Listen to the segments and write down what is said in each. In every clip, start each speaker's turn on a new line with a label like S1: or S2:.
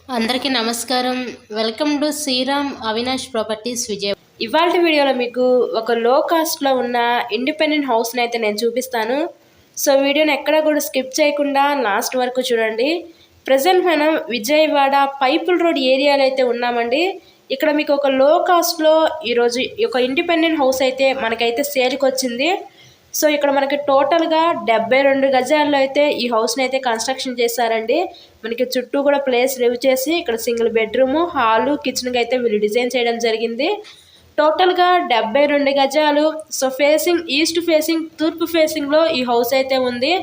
S1: అందరికీ నమస్కారం. Welcome to Sriram Avinash properties Vijay.
S2: ఇవాళ వీడియోలో మీకు ఒక లో కాస్ట్లో ఉన్న ఇండిపెండెంట్ హౌస్ని అయితే నేను చూపిస్తాను. సో వీడియోని ఎక్కడా కూడా స్కిప్ చేయకుండా లాస్ట్ వరకు చూడండి. ప్రజెంట్ మనం విజయవాడ పైపుల్ రోడ్ ఏరియాలో అయితే ఉన్నామండి. ఇక్కడ మీకు ఒక లో కాస్ట్లో ఈరోజు ఒక ఇండిపెండెంట్ హౌస్ అయితే మనకైతే సేల్కి వచ్చింది. సో ఇక్కడ మనకి టోటల్గా 72 గజాల్లో అయితే ఈ హౌస్ని అయితే కన్స్ట్రక్షన్ చేశారండి. మనకి చుట్టూ కూడా ప్లేస్ రివ్ చేసి ఇక్కడ సింగిల్ బెడ్రూము, హాలు, కిచెన్గా అయితే వీళ్ళు డిజైన్ చేయడం జరిగింది. టోటల్గా 72 గజాలు. సో ఫేసింగ్ ఈస్ట్ ఫేసింగ్, తూర్పు ఫేసింగ్లో ఈ హౌస్ అయితే ఉంది.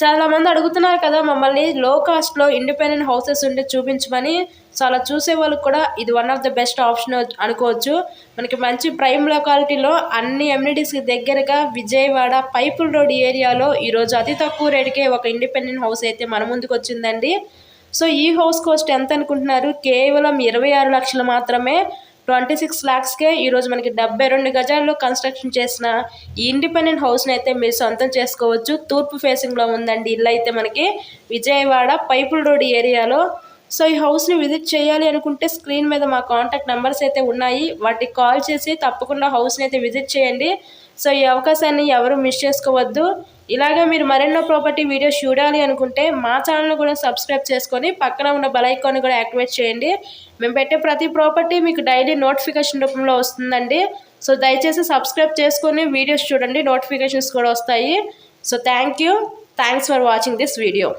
S2: చాలామంది అడుగుతున్నారు కదా మమ్మల్ని లో కాస్ట్లో ఇండిపెండెంట్ హౌసెస్ ఉంటే చూపించమని. సో అలా చూసే వాళ్ళకి కూడా ఇది one of the best option అనుకోవచ్చు. మనకి మంచి ప్రైమ్ లొకాలిటీలో అన్ని ఎమ్యూనిటీస్కి దగ్గరగా విజయవాడ పైపుల్ రోడ్ ఏరియాలో ఈరోజు అతి తక్కువ రేటుకే ఒక ఇండిపెండెంట్ హౌస్ అయితే మన ముందుకు వచ్చిందండి. సో ఈ హౌస్ కాస్ట్ ఎంత అనుకుంటున్నారు? కేవలం 26 లక్షలు మాత్రమే. 26 lakhsకే ఈరోజు మనకి 72 గజాల్లో కన్స్ట్రక్షన్ చేసిన ఈ ఇండిపెండెంట్ హౌస్ని అయితే మీరు సొంతం చేసుకోవచ్చు. తూర్పు ఫేసింగ్లో ఉందండి ఇల్లు అయితే మనకి విజయవాడ పైపుల్ రోడ్ ఏరియాలో. సో ఈ హౌస్ని విజిట్ చేయాలి అనుకుంటే స్క్రీన్ మీద మా కాంటాక్ట్ నెంబర్స్ అయితే ఉన్నాయి, వాటికి కాల్ చేసి తప్పకుండా హౌస్ని అయితే విజిట్ చేయండి. సో ఈ అవకాశాన్ని ఎవరు మిస్ చేసుకోవద్దు. ఇలాగే మీరు మరెన్నో ప్రాపర్టీ వీడియోస్ చూడాలి అనుకుంటే మా ఛానల్ని కూడా సబ్స్క్రైబ్ చేసుకొని పక్కన ఉన్న బెల్ ఐకాన్ని కూడా యాక్టివేట్ చేయండి. మేము పెట్టే ప్రతి ప్రాపర్టీ మీకు డైలీ నోటిఫికేషన్ రూపంలో వస్తుందండి. సో దయచేసి సబ్స్క్రైబ్ చేసుకొని వీడియోస్ చూడండి, నోటిఫికేషన్స్ కూడా వస్తాయి. So thanks for watching this video.